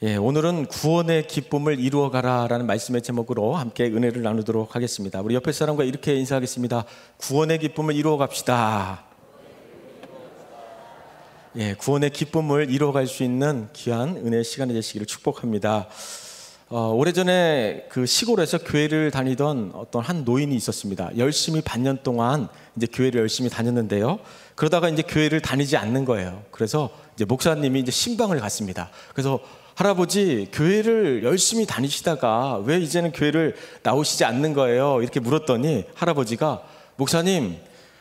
오늘은 구원의 기쁨을 이루어가라라는 말씀의 제목으로 함께 은혜를 나누도록 하겠습니다. 우리 옆에 사람과 이렇게 인사하겠습니다. 구원의 기쁨을 이루어갑시다. 구원의 기쁨을 이루어갈 수 있는 귀한 은혜의 시간이 되시기를 축복합니다. 오래전에 그 시골에서 교회를 다니던 어떤 한 노인이 있었습니다. 열심히 반년 동안 이제 교회를 열심히 다녔는데요. 그러다가 이제 교회를 다니지 않는 거예요. 그래서 이제 목사님이 이제 신방을 갔습니다. 그래서 할아버지, 교회를 열심히 다니시다가 왜 이제는 교회를 나오시지 않는 거예요? 이렇게 물었더니 할아버지가, 목사님,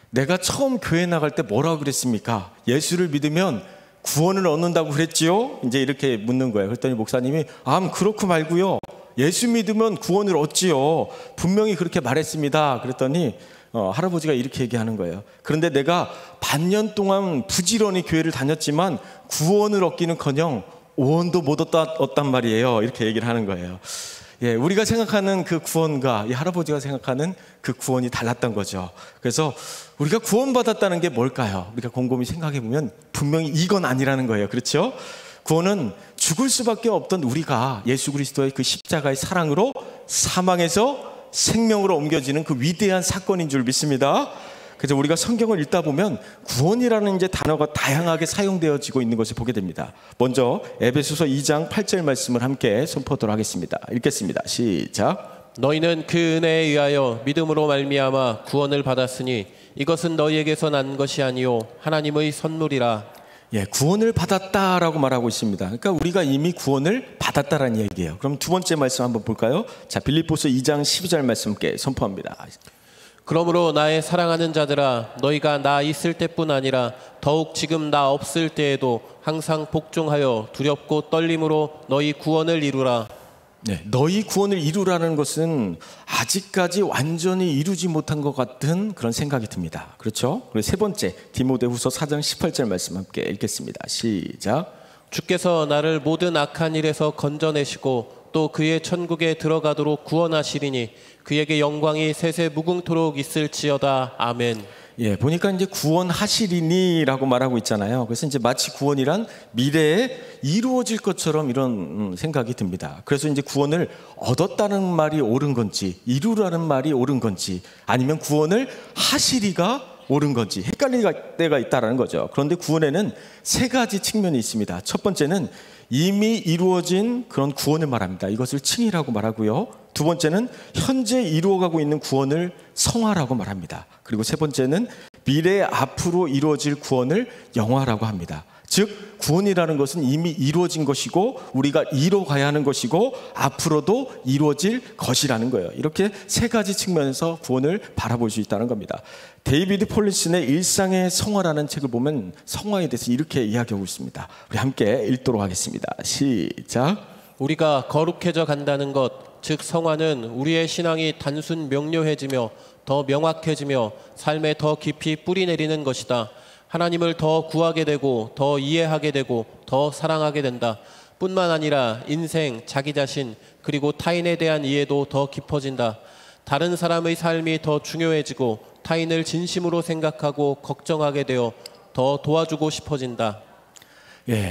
내가 처음 교회 나갈 때 뭐라고 그랬습니까? 예수를 믿으면 구원을 얻는다고 그랬지요? 이제 이렇게 묻는 거예요. 그랬더니 목사님이, 그렇고 말고요, 예수 믿으면 구원을 얻지요. 분명히 그렇게 말했습니다. 그랬더니 할아버지가 이렇게 얘기하는 거예요. 그런데 내가 반년 동안 부지런히 교회를 다녔지만 구원을 얻기는커녕 오원도 못 얻단 말이에요. 이렇게 얘기를 하는 거예요. 우리가 생각하는 그 구원과 이 할아버지가 생각하는 그 구원이 달랐던 거죠. 그래서 우리가 구원받았다는 게 뭘까요? 우리가 곰곰이 생각해 보면 분명히 이건 아니라는 거예요. 그렇죠? 구원은 죽을 수밖에 없던 우리가 예수 그리스도의 그 십자가의 사랑으로 사망에서 생명으로 옮겨지는 그 위대한 사건인 줄 믿습니다. 그래서 우리가 성경을 읽다 보면 구원이라는 이제 단어가 다양하게 사용되어지고 있는 것을 보게 됩니다. 먼저 에베소서 2장 8절 말씀을 함께 선포하도록 하겠습니다. 읽겠습니다. 시작. 너희는 그 은혜에 의하여 믿음으로 말미암아 구원을 받았으니 이것은 너희에게서 난 것이 아니요 하나님의 선물이라. 구원을 받았다라고 말하고 있습니다. 그러니까 우리가 이미 구원을 받았다라는 얘기예요. 그럼 두 번째 말씀 한번 볼까요? 자, 빌립보서 2장 12절 말씀 함께 선포합니다. 그러므로 나의 사랑하는 자들아, 너희가 나 있을 때뿐 아니라 더욱 지금 나 없을 때에도 항상 복종하여 두렵고 떨림으로 너희 구원을 이루라. 너희 구원을 이루라는 것은 아직까지 완전히 이루지 못한 것 같은 그런 생각이 듭니다. 그렇죠? 그리고 세 번째, 디모데후서 4장 18절 말씀 함께 읽겠습니다. 시작. 주께서 나를 모든 악한 일에서 건져내시고 또 그의 천국에 들어가도록 구원하시리니 그에게 영광이 세세 무궁토록 있을지어다. 아멘. 보니까 이제 구원하시리니라고 말하고 있잖아요. 그래서 이제 마치 구원이란 미래에 이루어질 것처럼 이런 생각이 듭니다. 그래서 이제 구원을 얻었다는 말이 옳은 건지, 이루라는 말이 옳은 건지, 아니면 구원을 하시리가 옳은 건지 헷갈릴 때가 있다는 거죠. 그런데 구원에는 세 가지 측면이 있습니다. 첫 번째는 이미 이루어진 그런 구원을 말합니다. 이것을 칭의라고 말하고요. 두 번째는 현재 이루어가고 있는 구원을 성화라고 말합니다. 그리고 세 번째는 미래 앞으로 이루어질 구원을 영화라고 합니다. 즉 구원이라는 것은 이미 이루어진 것이고 우리가 이뤄가야 하는 것이고 앞으로도 이루어질 것이라는 거예요. 이렇게 세 가지 측면에서 구원을 바라볼 수 있다는 겁니다. 데이비드 폴린슨의 일상의 성화라는 책을 보면 성화에 대해서 이렇게 이야기하고 있습니다. 우리 함께 읽도록 하겠습니다. 시작. 우리가 거룩해져 간다는 것, 즉 성화는 우리의 신앙이 단순 명료해지며 더 명확해지며 삶에 더 깊이 뿌리내리는 것이다. 하나님을 더 구하게 되고 더 이해하게 되고 더 사랑하게 된다. 뿐만 아니라 인생, 자기 자신, 그리고 타인에 대한 이해도 더 깊어진다. 다른 사람의 삶이 더 중요해지고 타인을 진심으로 생각하고 걱정하게 되어 더 도와주고 싶어진다.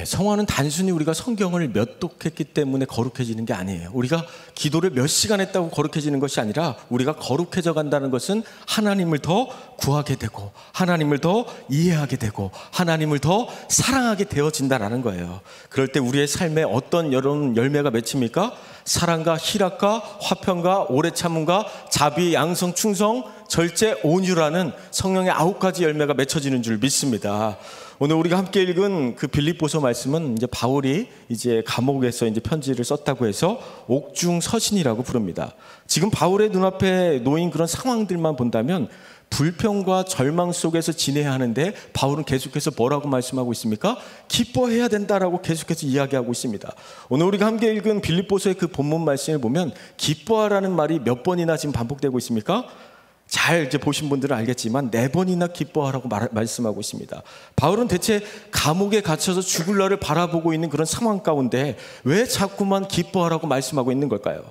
성화는 단순히 우리가 성경을 몇 독했기 때문에 거룩해지는 게 아니에요. 우리가 기도를 몇 시간 했다고 거룩해지는 것이 아니라 우리가 거룩해져 간다는 것은 하나님을 더 구하게 되고 하나님을 더 이해하게 되고 하나님을 더 사랑하게 되어진다라는 거예요. 그럴 때 우리의 삶에 어떤 열매가 맺힙니까? 사랑과 희락과 화평과 오래 참음과 자비, 양성, 충성, 절제, 온유라는 성령의 9가지 열매가 맺혀지는 줄 믿습니다. 오늘 우리가 함께 읽은 그 빌립보서 말씀은 이제 바울이 이제 감옥에서 이제 편지를 썼다고 해서 옥중서신이라고 부릅니다. 지금 바울의 눈앞에 놓인 그런 상황들만 본다면 불평과 절망 속에서 지내야 하는데 바울은 계속해서 뭐라고 말씀하고 있습니까? 기뻐해야 된다라고 계속해서 이야기하고 있습니다. 오늘 우리가 함께 읽은 빌립보서의 그 본문 말씀을 보면 기뻐하라는 말이 몇 번이나 지금 반복되고 있습니까? 잘 이제 보신 분들은 알겠지만 4번이나 기뻐하라고 말씀하고 있습니다. 바울은 대체 감옥에 갇혀서 죽을 날을 바라보고 있는 그런 상황 가운데 왜 자꾸만 기뻐하라고 말씀하고 있는 걸까요?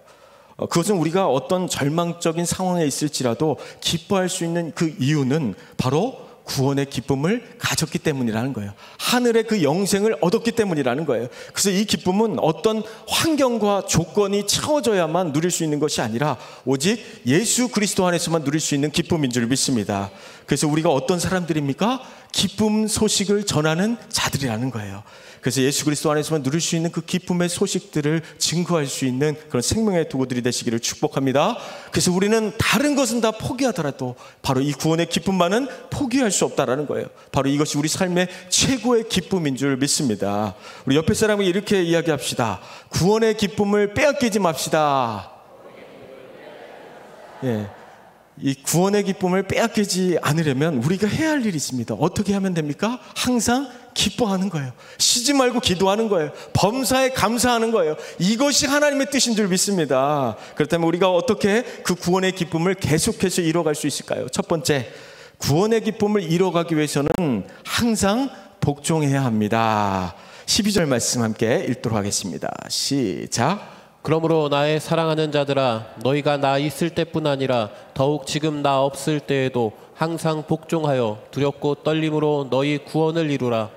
그것은 우리가 어떤 절망적인 상황에 있을지라도 기뻐할 수 있는 그 이유는 바로 구원의 기쁨을 가졌기 때문이라는 거예요. 하늘의 그 영생을 얻었기 때문이라는 거예요. 그래서 이 기쁨은 어떤 환경과 조건이 채워져야만 누릴 수 있는 것이 아니라 오직 예수 그리스도 안에서만 누릴 수 있는 기쁨인 줄 믿습니다. 그래서 우리가 어떤 사람들입니까? 기쁨 소식을 전하는 자들이라는 거예요. 그래서 예수 그리스도 안에서만 누릴 수 있는 그 기쁨의 소식들을 증거할 수 있는 그런 생명의 도구들이 되시기를 축복합니다. 그래서 우리는 다른 것은 다 포기하더라도 바로 이 구원의 기쁨만은 포기할 수 없다라는 거예요. 바로 이것이 우리 삶의 최고의 기쁨인 줄 믿습니다. 우리 옆에 사람에게 이렇게 이야기합시다. 구원의 기쁨을 빼앗기지 맙시다. 예. 이 구원의 기쁨을 빼앗기지 않으려면 우리가 해야 할 일이 있습니다. 어떻게 하면 됩니까? 항상 기뻐하는 거예요. 쉬지 말고 기도하는 거예요. 범사에 감사하는 거예요. 이것이 하나님의 뜻인 줄 믿습니다. 그렇다면 우리가 어떻게 그 구원의 기쁨을 계속해서 이뤄갈 수 있을까요? 첫 번째, 구원의 기쁨을 이뤄가기 위해서는 항상 복종해야 합니다. 12절 말씀 함께 읽도록 하겠습니다. 시작. 그러므로 나의 사랑하는 자들아, 너희가 나 있을 때뿐 아니라 더욱 지금 나 없을 때에도 항상 복종하여 두렵고 떨림으로 너희 구원을 이루라.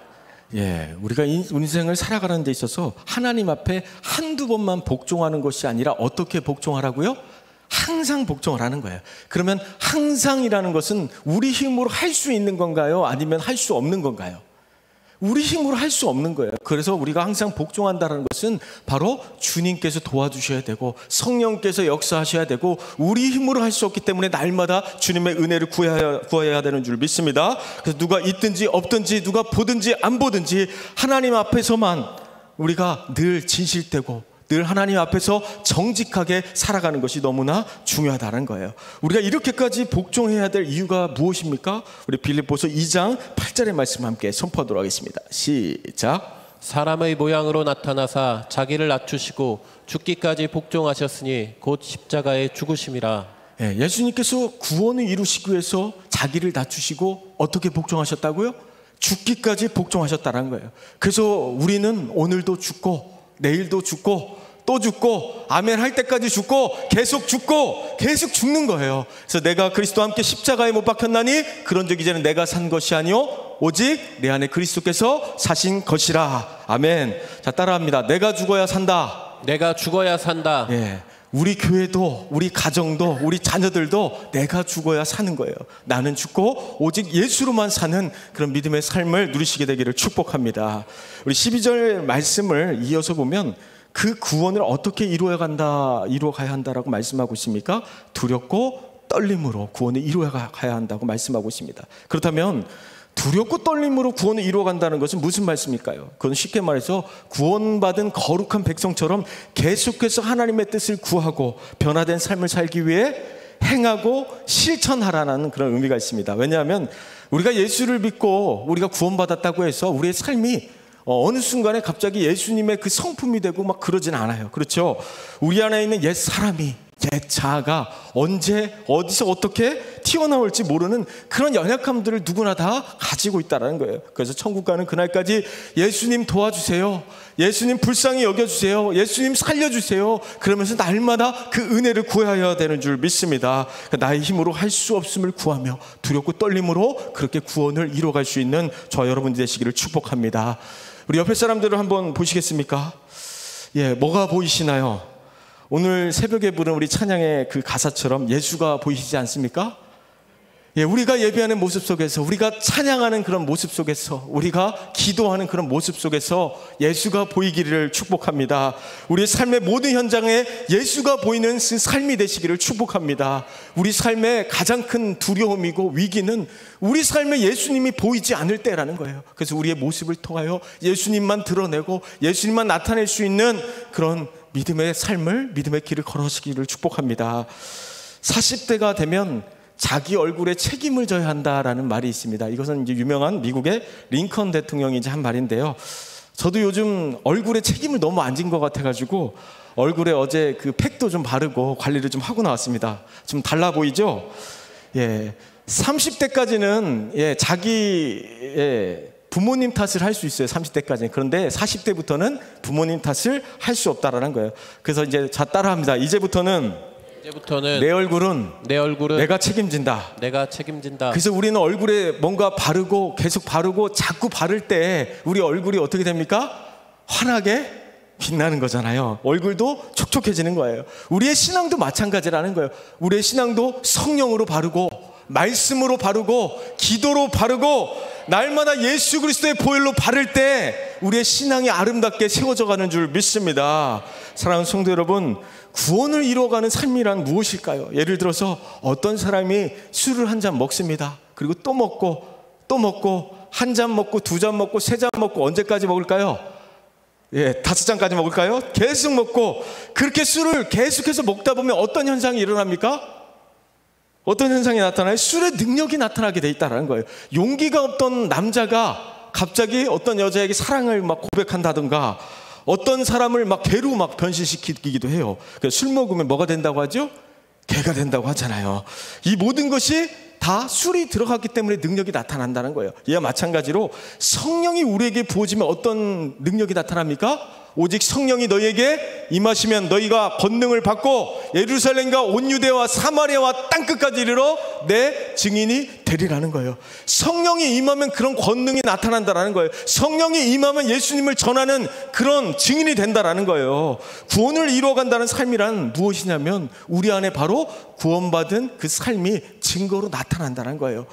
예, 우리가 인생을 살아가는 데 있어서 하나님 앞에 한두 번만 복종하는 것이 아니라 어떻게 복종하라고요? 항상 복종을 하는 거예요. 그러면 항상이라는 것은 우리 힘으로 할 수 있는 건가요? 아니면 할 수 없는 건가요? 우리 힘으로 할 수 없는 거예요. 그래서 우리가 항상 복종한다는 것은 바로 주님께서 도와주셔야 되고 성령께서 역사하셔야 되고 우리 힘으로 할 수 없기 때문에 날마다 주님의 은혜를 구해야 되는 줄 믿습니다. 그래서 누가 있든지 없든지 누가 보든지 안 보든지 하나님 앞에서만 우리가 늘 진실되고 늘 하나님 앞에서 정직하게 살아가는 것이 너무나 중요하다는 거예요. 우리가 이렇게까지 복종해야 될 이유가 무엇입니까? 우리 빌립보서 2장 8절의 말씀 함께 선포하도록 하겠습니다. 시작. 사람의 모양으로 나타나사 자기를 낮추시고 죽기까지 복종하셨으니 곧 십자가에 죽으심이라. 예, 예수님께서 구원을 이루시기 위해서 자기를 낮추시고 어떻게 복종하셨다고요? 죽기까지 복종하셨다는 거예요. 그래서 우리는 오늘도 죽고 내일도 죽고 또 죽고 아멘 할 때까지 죽고 계속 죽는 거예요. 그래서 내가 그리스도와 함께 십자가에 못 박혔나니 그런즉 이제는 내가 산 것이 아니요 오직 내 안에 그리스도께서 사신 것이라. 아멘. 자, 따라합니다. 내가 죽어야 산다. 내가 죽어야 산다. 예, 우리 교회도 우리 가정도 우리 자녀들도 내가 죽어야 사는 거예요. 나는 죽고 오직 예수로만 사는 그런 믿음의 삶을 누리시게 되기를 축복합니다. 우리 12절 말씀을 이어서 보면 그 구원을 어떻게 이루어가야 한다라고 말씀하고 있습니까? 두렵고 떨림으로 구원을 이루어가야 한다고 말씀하고 있습니다. 그렇다면 두렵고 떨림으로 구원을 이루어간다는 것은 무슨 말씀일까요? 그건 쉽게 말해서 구원받은 거룩한 백성처럼 계속해서 하나님의 뜻을 구하고 변화된 삶을 살기 위해 행하고 실천하라는 그런 의미가 있습니다. 왜냐하면 우리가 예수를 믿고 우리가 구원받았다고 해서 우리의 삶이 어느 순간에 갑자기 예수님의 그 성품이 되고 막 그러진 않아요. 그렇죠? 우리 안에 있는 옛 사람이 옛 자아가 언제 어디서 어떻게 튀어나올지 모르는 그런 연약함들을 누구나 다 가지고 있다는 거예요. 그래서 천국 가는 그날까지 예수님 도와주세요, 예수님 불쌍히 여겨주세요, 예수님 살려주세요, 그러면서 날마다 그 은혜를 구해야 되는 줄 믿습니다. 나의 힘으로 할 수 없음을 구하며 두렵고 떨림으로 그렇게 구원을 이뤄갈 수 있는 저와 여러분이 되시기를 축복합니다. 우리 옆에 사람들을 한번 보시겠습니까? 예, 뭐가 보이시나요? 오늘 새벽에 부른 우리 찬양의 그 가사처럼 예수가 보이시지 않습니까? 예, 우리가 예배하는 모습 속에서, 우리가 찬양하는 그런 모습 속에서, 우리가 기도하는 그런 모습 속에서 예수가 보이기를 축복합니다. 우리의 삶의 모든 현장에 예수가 보이는 그 삶이 되시기를 축복합니다. 우리 삶의 가장 큰 두려움이고 위기는 우리 삶에 예수님이 보이지 않을 때라는 거예요. 그래서 우리의 모습을 통하여 예수님만 드러내고 예수님만 나타낼 수 있는 그런 믿음의 삶을, 믿음의 길을 걸어가시기를 축복합니다. 40대가 되면 자기 얼굴에 책임을 져야 한다라는 말이 있습니다. 이것은 이제 유명한 미국의 링컨 대통령이 이제 한 말인데요. 저도 요즘 얼굴에 책임을 너무 안 진 것 같아가지고 얼굴에 어제 그 팩도 좀 바르고 관리를 좀 하고 나왔습니다. 좀 달라 보이죠? 예, 30대까지는 자기 부모님 탓을 할 수 있어요. 30대까지는. 그런데 40대부터는 부모님 탓을 할 수 없다라는 거예요. 그래서 이제 따라합니다. 이제부터는 이제부터는 내 얼굴은 내가 책임진다. 내가 책임진다. 그래서 우리는 얼굴에 뭔가 바르고 계속 바르고 자꾸 바를 때 우리 얼굴이 어떻게 됩니까? 환하게 빛나는 거잖아요. 얼굴도 촉촉해지는 거예요. 우리의 신앙도 마찬가지라는 거예요. 우리의 신앙도 성령으로 바르고 말씀으로 바르고 기도로 바르고 날마다 예수 그리스도의 보혈로 바를 때 우리의 신앙이 아름답게 세워져 가는 줄 믿습니다. 사랑하는 성도 여러분, 구원을 이루어가는 삶이란 무엇일까요? 예를 들어서 어떤 사람이 술을 한 잔 먹습니다. 그리고 또 먹고 또 먹고 한 잔 먹고 두 잔 먹고 세 잔 먹고 언제까지 먹을까요? 5잔까지 먹을까요? 계속 먹고 그렇게 술을 계속해서 먹다 보면 어떤 현상이 일어납니까? 어떤 현상이 나타나요? 술의 능력이 나타나게 돼 있다는 거예요. 용기가 없던 남자가 갑자기 어떤 여자에게 사랑을 막 고백한다든가 어떤 사람을 막 개로 막 변신시키기도 해요. 술 먹으면 뭐가 된다고 하죠? 개가 된다고 하잖아요. 이 모든 것이 다 술이 들어갔기 때문에 능력이 나타난다는 거예요. 이와 마찬가지로 성령이 우리에게 부어지면 어떤 능력이 나타납니까? 오직 성령이 너희에게 임하시면 너희가 권능을 받고 예루살렘과 온 유대와 사마리아와 땅끝까지 이르러 내 증인이 되리라는 거예요. 성령이 임하면 그런 권능이 나타난다라는 거예요. 성령이 임하면 예수님을 전하는 그런 증인이 된다라는 거예요. 구원을 이루어간다는 삶이란 무엇이냐면 우리 안에 바로 구원받은 그 삶이 증거로 나타난다는 거예요.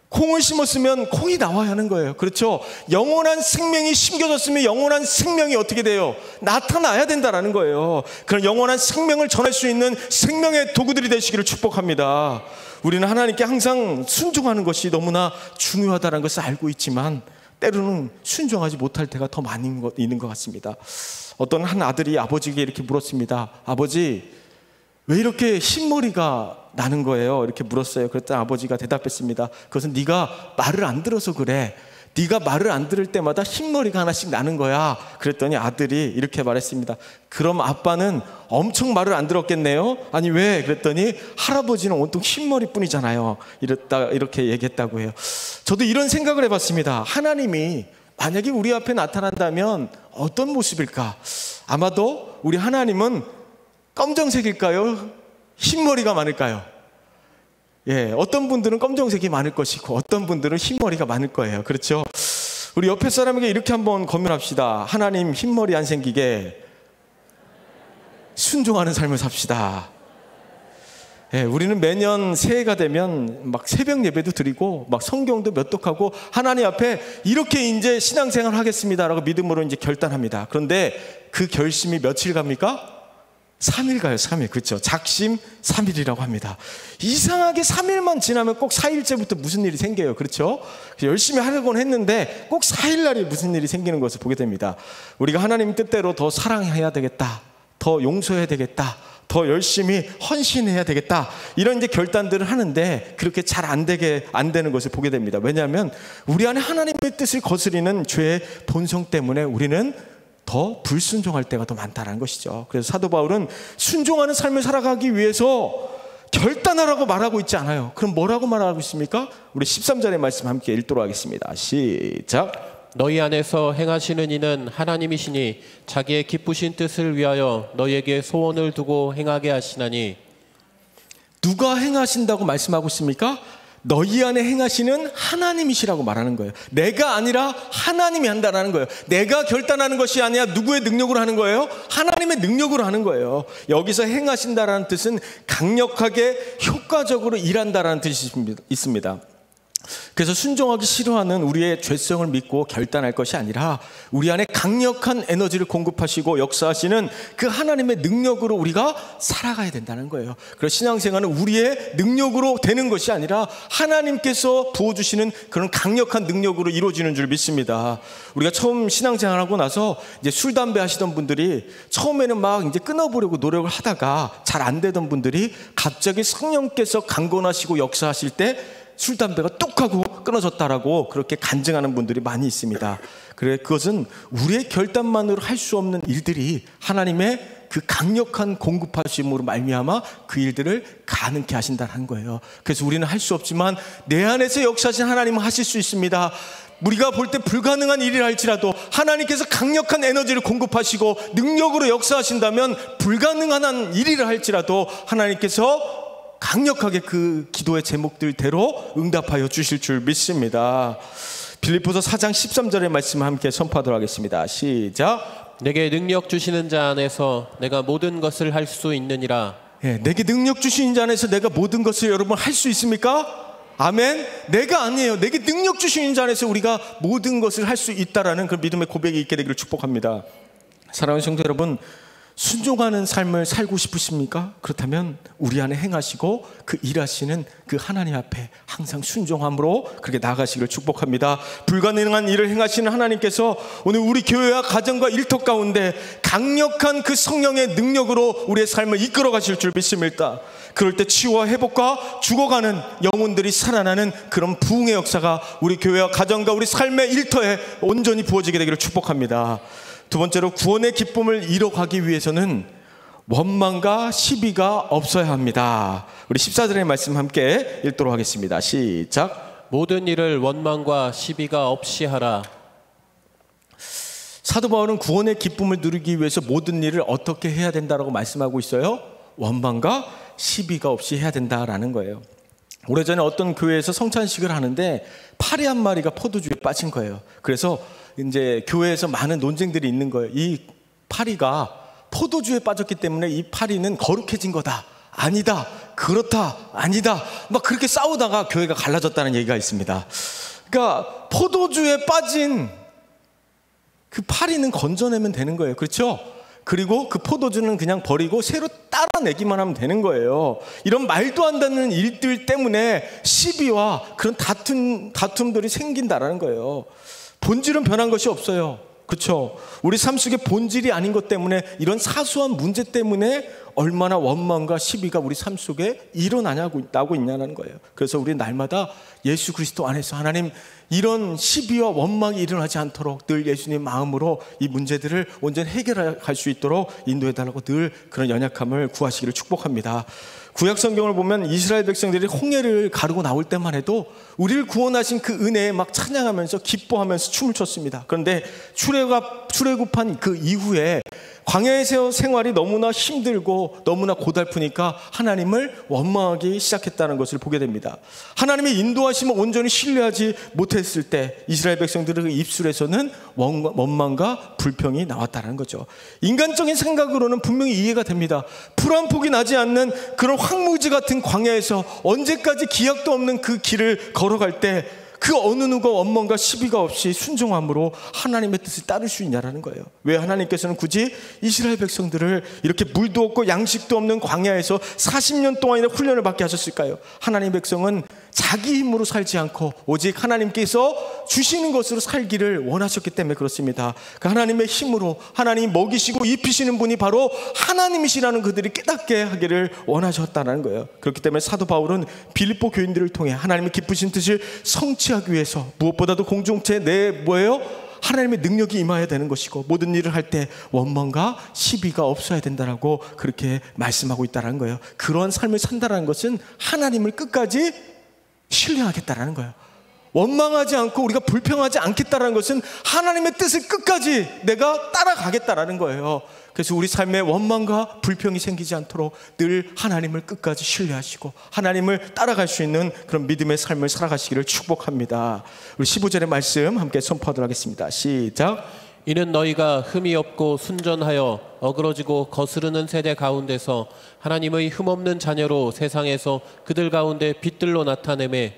콩을 심었으면 콩이 나와야 하는 거예요. 그렇죠? 영원한 생명이 심겨졌으면 영원한 생명이 어떻게 돼요? 나타나야 된다는 거예요. 그런 영원한 생명을 전할 수 있는 생명의 도구들이 되시기를 축복합니다. 우리는 하나님께 항상 순종하는 것이 너무나 중요하다는 것을 알고 있지만 때로는 순종하지 못할 때가 더 많이 있는 것 같습니다. 어떤 한 아들이 아버지에게 이렇게 물었습니다. 아버지, 왜 이렇게 흰머리가 나는 거예요? 이렇게 물었어요. 그랬더니 아버지가 대답했습니다. 그것은 네가 말을 안 들어서 그래. 네가 말을 안 들을 때마다 흰머리가 하나씩 나는 거야. 그랬더니 아들이 이렇게 말했습니다. 그럼 아빠는 엄청 말을 안 들었겠네요? 아니 왜? 그랬더니 할아버지는 온통 흰머리뿐이잖아요. 이렇게 얘기했다고 해요. 저도 이런 생각을 해봤습니다. 하나님이 만약에 우리 앞에 나타난다면 어떤 모습일까? 아마도 우리 하나님은 검정색일까요? 흰머리가 많을까요? 어떤 분들은 검정색이 많을 것이고 어떤 분들은 흰머리가 많을 거예요. 그렇죠? 우리 옆에 사람에게 이렇게 한번 권면합시다. 하나님 흰머리 안 생기게 순종하는 삶을 삽시다. 우리는 매년 새해가 되면 막 새벽 예배도 드리고 막 성경도 몇 독하고 하나님 앞에 이렇게 이제 신앙생활 하겠습니다라고 믿음으로 이제 결단합니다. 그런데 그 결심이 며칠 갑니까? 3일 가요. 3일. 그렇죠. 작심 3일이라고 합니다. 이상하게 3일만 지나면 꼭 4일째부터 무슨 일이 생겨요. 그렇죠? 열심히 하려고는 했는데 꼭 4일 날이 무슨 일이 생기는 것을 보게 됩니다. 우리가 하나님 뜻대로 더 사랑해야 되겠다, 더 용서해야 되겠다, 더 열심히 헌신해야 되겠다, 이런 이제 결단들을 하는데 그렇게 잘 안 되는 것을 보게 됩니다. 왜냐하면 우리 안에 하나님의 뜻을 거스리는 죄의 본성 때문에 우리는 더 불순종할 때가 더 많다는 것이죠. 그래서 사도 바울은 순종하는 삶을 살아가기 위해서 결단하라고 말하고 있지 않아요. 그럼 뭐라고 말하고 있습니까? 우리 13절의 말씀 함께 읽도록 하겠습니다. 시작. 너희 안에서 행하시는 이는 하나님이시니 자기의 기쁘신 뜻을 위하여 너희에게 소원을 두고 행하게 하시나니. 누가 행하신다고 말씀하고 있습니까? 너희 안에 행하시는 하나님이시라고 말하는 거예요. 내가 아니라 하나님이 한다는 거예요. 내가 결단하는 것이 아니라 누구의 능력으로 하는 거예요? 하나님의 능력으로 하는 거예요. 여기서 행하신다라는 뜻은 강력하게 효과적으로 일한다라는 뜻이 있습니다. 그래서 순종하기 싫어하는 우리의 죄성을 믿고 결단할 것이 아니라 우리 안에 강력한 에너지를 공급하시고 역사하시는 그 하나님의 능력으로 우리가 살아가야 된다는 거예요. 그래서 신앙생활은 우리의 능력으로 되는 것이 아니라 하나님께서 부어주시는 그런 강력한 능력으로 이루어지는 줄 믿습니다. 우리가 처음 신앙생활하고 나서 이제 술, 담배 하시던 분들이 처음에는 막 이제 끊어보려고 노력을 하다가 잘 안 되던 분들이 갑자기 성령께서 강권하시고 역사하실 때 술, 담배가 뚝 하고 끊어졌다라고 그렇게 간증하는 분들이 많이 있습니다. 그것은 우리의 결단만으로 할 수 없는 일들이 하나님의 그 강력한 공급하심으로 말미암아 그 일들을 가능케 하신다는 거예요. 그래서 우리는 할 수 없지만 내 안에서 역사하신 하나님은 하실 수 있습니다. 우리가 볼 때 불가능한 일이라 할지라도 하나님께서 강력한 에너지를 공급하시고 능력으로 역사하신다면 불가능한 일이라 할지라도 하나님께서 강력하게 그 기도의 제목들대로 응답하여 주실 줄 믿습니다. 빌립보서 4장 13절의 말씀 함께 선포하도록 하겠습니다. 시작. 내게 능력 주시는 자 안에서 내가 모든 것을 할 수 있느니라. 내게 능력 주시는 자 안에서 내가 모든 것을 여러분 할 수 있습니까? 아멘. 내가 아니에요. 내게 능력 주시는 자 안에서 우리가 모든 것을 할 수 있다라는 그 믿음의 고백이 있게 되기를 축복합니다. 사랑하는 성도 여러분, 순종하는 삶을 살고 싶으십니까? 그렇다면 우리 안에 행하시고 그 일하시는 그 하나님 앞에 항상 순종함으로 그렇게 나아가시기를 축복합니다. 불가능한 일을 행하시는 하나님께서 오늘 우리 교회와 가정과 일터 가운데 강력한 그 성령의 능력으로 우리의 삶을 이끌어 가실 줄 믿습니다. 그럴 때 치유와 회복과 죽어가는 영혼들이 살아나는 그런 부흥의 역사가 우리 교회와 가정과 우리 삶의 일터에 온전히 부어지게 되기를 축복합니다. 두 번째로, 구원의 기쁨을 이뤄가기 위해서는 원망과 시비가 없어야 합니다. 우리 14절의 말씀 함께 읽도록 하겠습니다. 시작. 모든 일을 원망과 시비가 없이 하라. 사도 바울은 구원의 기쁨을 누리기 위해서 모든 일을 어떻게 해야 된다라고 말씀하고 있어요? 원망과 시비가 없이 해야 된다라는 거예요. 오래전에 어떤 교회에서 성찬식을 하는데 파리 한 마리가 포도주에 빠진 거예요. 그래서 이제 교회에서 많은 논쟁들이 있는 거예요. 이 파리가 포도주에 빠졌기 때문에 이 파리는 거룩해진 거다, 아니다, 그렇다, 아니다, 막 그렇게 싸우다가 교회가 갈라졌다는 얘기가 있습니다. 그러니까 포도주에 빠진 그 파리는 건져내면 되는 거예요. 그렇죠? 그리고 그 포도주는 그냥 버리고 새로 따라내기만 하면 되는 거예요. 이런 말도 안 되는 일들 때문에 시비와 그런 다툼들이 생긴다라는 거예요. 본질은 변한 것이 없어요. 그렇죠? 우리 삶 속에 본질이 아닌 것 때문에, 이런 사소한 문제 때문에 얼마나 원망과 시비가 우리 삶 속에 나고 있냐는 거예요. 그래서 우리 날마다 예수 그리스도 안에서 하나님, 이런 시비와 원망이 일어나지 않도록 늘 예수님 마음으로 이 문제들을 온전히 해결할 수 있도록 인도해달라고 늘 그런 연약함을 구하시기를 축복합니다. 구약 성경을 보면 이스라엘 백성들이 홍해를 가르고 나올 때만 해도 우리를 구원하신 그 은혜에 막 찬양하면서 기뻐하면서 춤을 췄습니다. 그런데 출애굽한 그 이후에 광야에서 생활이 너무나 힘들고 너무나 고달프니까 하나님을 원망하기 시작했다는 것을 보게 됩니다. 하나님의 인도하심을 온전히 신뢰하지 못했을 때 이스라엘 백성들의 입술에서는 원망과 불평이 나왔다는 거죠. 인간적인 생각으로는 분명히 이해가 됩니다. 풀 한 폭이 나지 않는 그런 황무지 같은 광야에서 언제까지 기약도 없는 그 길을 걸어갈 때 그 어느 누가 원망과 시비가 없이 순종함으로 하나님의 뜻을 따를 수 있냐라는 거예요. 왜 하나님께서는 굳이 이스라엘 백성들을 이렇게 물도 없고 양식도 없는 광야에서 40년 동안이나 훈련을 받게 하셨을까요? 하나님의 백성은 자기 힘으로 살지 않고 오직 하나님께서 주시는 것으로 살기를 원하셨기 때문에 그렇습니다. 그 하나님의 힘으로 하나님이 먹이시고 입히시는 분이 바로 하나님이시라는 그들이 깨닫게 하기를 원하셨다는 거예요. 그렇기 때문에 사도 바울은 빌립보 교인들을 통해 하나님의 기쁘신 뜻을 성취하기 위해서 무엇보다도 공동체 내에 뭐예요? 하나님의 능력이 임해야 되는 것이고 모든 일을 할 때 원망과 시비가 없어야 된다라고 그렇게 말씀하고 있다는 거예요. 그런 삶을 산다는 것은 하나님을 끝까지 신뢰하겠다라는 거예요. 원망하지 않고 우리가 불평하지 않겠다라는 것은 하나님의 뜻을 끝까지 내가 따라가겠다라는 거예요. 그래서 우리 삶에 원망과 불평이 생기지 않도록 늘 하나님을 끝까지 신뢰하시고 하나님을 따라갈 수 있는 그런 믿음의 삶을 살아가시기를 축복합니다. 우리 15절의 말씀 함께 선포하도록 하겠습니다. 시작. 이는 너희가 흠이 없고 순전하여 어그러지고 거스르는 세대 가운데서 하나님의 흠없는 자녀로 세상에서 그들 가운데 빛들로 나타내매.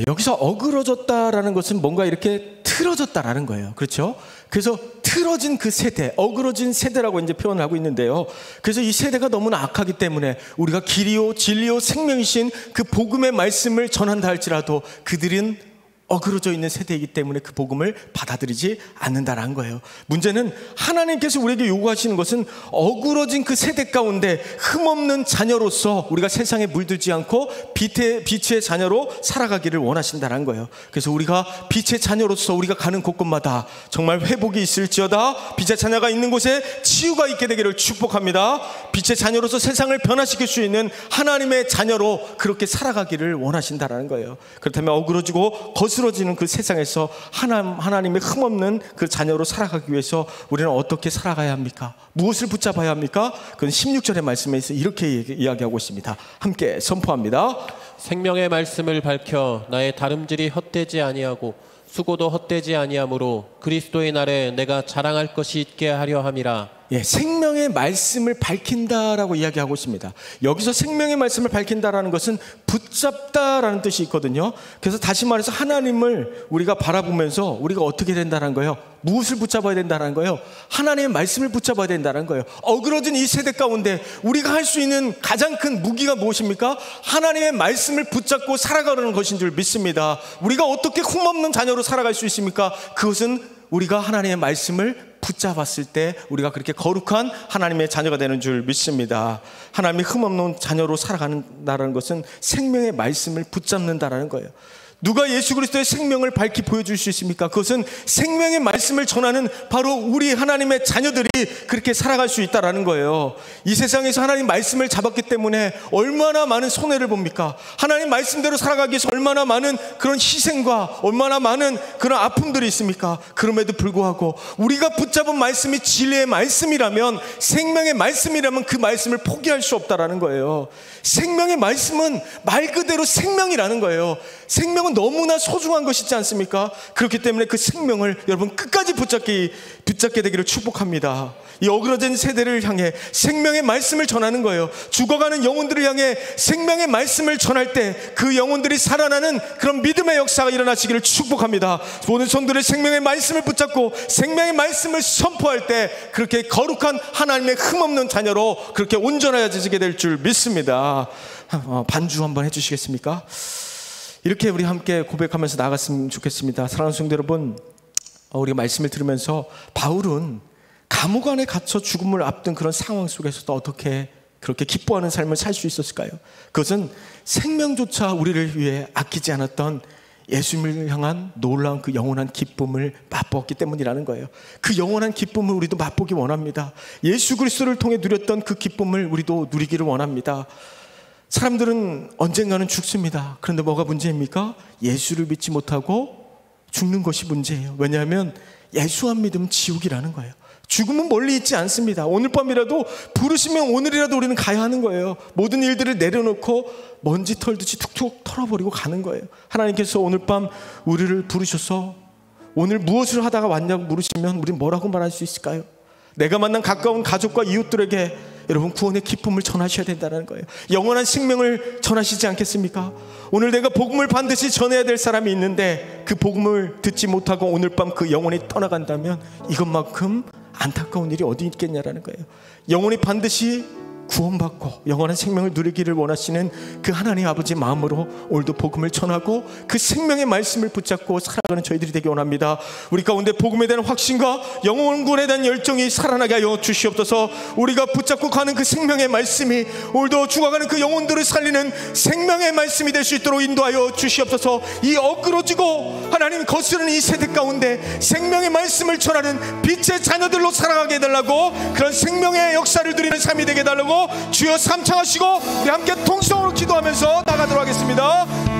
여기서 어그러졌다라는 것은 뭔가 이렇게 틀어졌다라는 거예요. 그렇죠? 그래서 틀어진 그 세대, 어그러진 세대라고 이제 표현을 하고 있는데요. 그래서 이 세대가 너무나 악하기 때문에 우리가 길이요 진리요 생명이신 그 복음의 말씀을 전한다 할지라도 그들은 어그러져 있는 세대이기 때문에 그 복음을 받아들이지 않는다라는 거예요. 문제는 하나님께서 우리에게 요구하시는 것은 어그러진 그 세대 가운데 흠없는 자녀로서 우리가 세상에 물들지 않고 빛의 자녀로 살아가기를 원하신다는 거예요. 그래서 우리가 빛의 자녀로서 우리가 가는 곳곳마다 정말 회복이 있을지어다 빛의 자녀가 있는 곳에 치유가 있게 되기를 축복합니다. 빛의 자녀로서 세상을 변화시킬 수 있는 하나님의 자녀로 그렇게 살아가기를 원하신다는 거예요. 그렇다면 어그러지고 쓰러지는 그 세상에서 하나님의 흠없는 그 자녀로 살아가기 위해서 우리는 어떻게 살아가야 합니까? 무엇을 붙잡아야 합니까? 그건 16절의 말씀에서 이렇게 이야기하고 있습니다. 함께 선포합니다. 생명의 말씀을 밝혀 나의 다름질이 헛되지 아니하고 수고도 헛되지 아니하므로 그리스도의 날에 내가 자랑할 것이 있게 하려 함이라. 예, 생명의 말씀을 밝힌다라고 이야기하고 있습니다. 여기서 생명의 말씀을 밝힌다라는 것은 붙잡다라는 뜻이 있거든요. 그래서 다시 말해서 하나님을 우리가 바라보면서 우리가 어떻게 된다는 거예요? 무엇을 붙잡아야 된다는 거예요? 하나님의 말씀을 붙잡아야 된다는 거예요. 어그러진 이 세대 가운데 우리가 할 수 있는 가장 큰 무기가 무엇입니까? 하나님의 말씀을 붙잡고 살아가는 것인 줄 믿습니다. 우리가 어떻게 흠없는 자녀로 살아갈 수 있습니까? 그것은 우리가 하나님의 말씀을 붙잡았을 때 우리가 그렇게 거룩한 하나님의 자녀가 되는 줄 믿습니다. 하나님의 흠없는 자녀로 살아간다는 것은 생명의 말씀을 붙잡는다라는 거예요. 누가 예수 그리스도의 생명을 밝히 보여줄 수 있습니까? 그것은 생명의 말씀을 전하는 바로 우리 하나님의 자녀들이 그렇게 살아갈 수 있다라는 거예요. 이 세상에서 하나님 말씀을 잡았기 때문에 얼마나 많은 손해를 봅니까? 하나님 말씀대로 살아가기 위해서 얼마나 많은 그런 희생과 얼마나 많은 그런 아픔들이 있습니까? 그럼에도 불구하고 우리가 붙잡은 말씀이 진리의 말씀이라면, 생명의 말씀이라면 그 말씀을 포기할 수 없다라는 거예요. 생명의 말씀은 말 그대로 생명이라는 거예요. 생명은 너무나 소중한 것이지 않습니까? 그렇기 때문에 그 생명을 여러분 끝까지 붙잡게 되기를 축복합니다. 이 어그러진 세대를 향해 생명의 말씀을 전하는 거예요. 죽어가는 영혼들을 향해 생명의 말씀을 전할 때 그 영혼들이 살아나는 그런 믿음의 역사가 일어나시기를 축복합니다. 모든 성도들의 생명의 말씀을 붙잡고 생명의 말씀을 선포할 때 그렇게 거룩한 하나님의 흠없는 자녀로 그렇게 온전해지게 될 줄 믿습니다. 반주 한번 해주시겠습니까? 이렇게 우리 함께 고백하면서 나갔으면 좋겠습니다. 사랑하는 성도 여러분, 우리가 말씀을 들으면서 바울은 감옥 안에 갇혀 죽음을 앞둔 그런 상황 속에서도 어떻게 그렇게 기뻐하는 삶을 살 수 있었을까요? 그것은 생명조차 우리를 위해 아끼지 않았던 예수님을 향한 놀라운 그 영원한 기쁨을 맛보았기 때문이라는 거예요. 그 영원한 기쁨을 우리도 맛보기 원합니다. 예수 그리스도를 통해 누렸던 그 기쁨을 우리도 누리기를 원합니다. 사람들은 언젠가는 죽습니다. 그런데 뭐가 문제입니까? 예수를 믿지 못하고 죽는 것이 문제예요. 왜냐하면 예수 안 믿으면 지옥이라는 거예요. 죽음은 멀리 있지 않습니다. 오늘 밤이라도 부르시면 오늘이라도 우리는 가야 하는 거예요. 모든 일들을 내려놓고 먼지 털듯이 툭툭 털어버리고 가는 거예요. 하나님께서 오늘 밤 우리를 부르셔서 오늘 무엇을 하다가 왔냐고 물으시면 우리는 뭐라고 말할 수 있을까요? 내가 만난 가까운 가족과 이웃들에게 여러분 구원의 기쁨을 전하셔야 된다는 거예요. 영원한 생명을 전하시지 않겠습니까? 오늘 내가 복음을 반드시 전해야 될 사람이 있는데 그 복음을 듣지 못하고 오늘 밤 그 영혼이 떠나간다면 이것만큼 안타까운 일이 어디 있겠냐라는 거예요. 영혼이 반드시 구원받고 영원한 생명을 누리기를 원하시는 그 하나님 아버지 마음으로 오늘도 복음을 전하고 그 생명의 말씀을 붙잡고 살아가는 저희들이 되기 원합니다. 우리 가운데 복음에 대한 확신과 영혼 구원에 대한 열정이 살아나게 하여 주시옵소서. 우리가 붙잡고 가는 그 생명의 말씀이 오늘도 죽어가는 그 영혼들을 살리는 생명의 말씀이 될 수 있도록 인도하여 주시옵소서. 이 엇그러지고 하나님 거스르는 이 세대 가운데 생명의 말씀을 전하는 빛의 자녀들로 살아가게 해달라고, 그런 생명의 역사를 누리는 삶이 되게 해달라고 주여 삼창하시고 우리 함께 통성으로 기도하면서 나가도록 하겠습니다.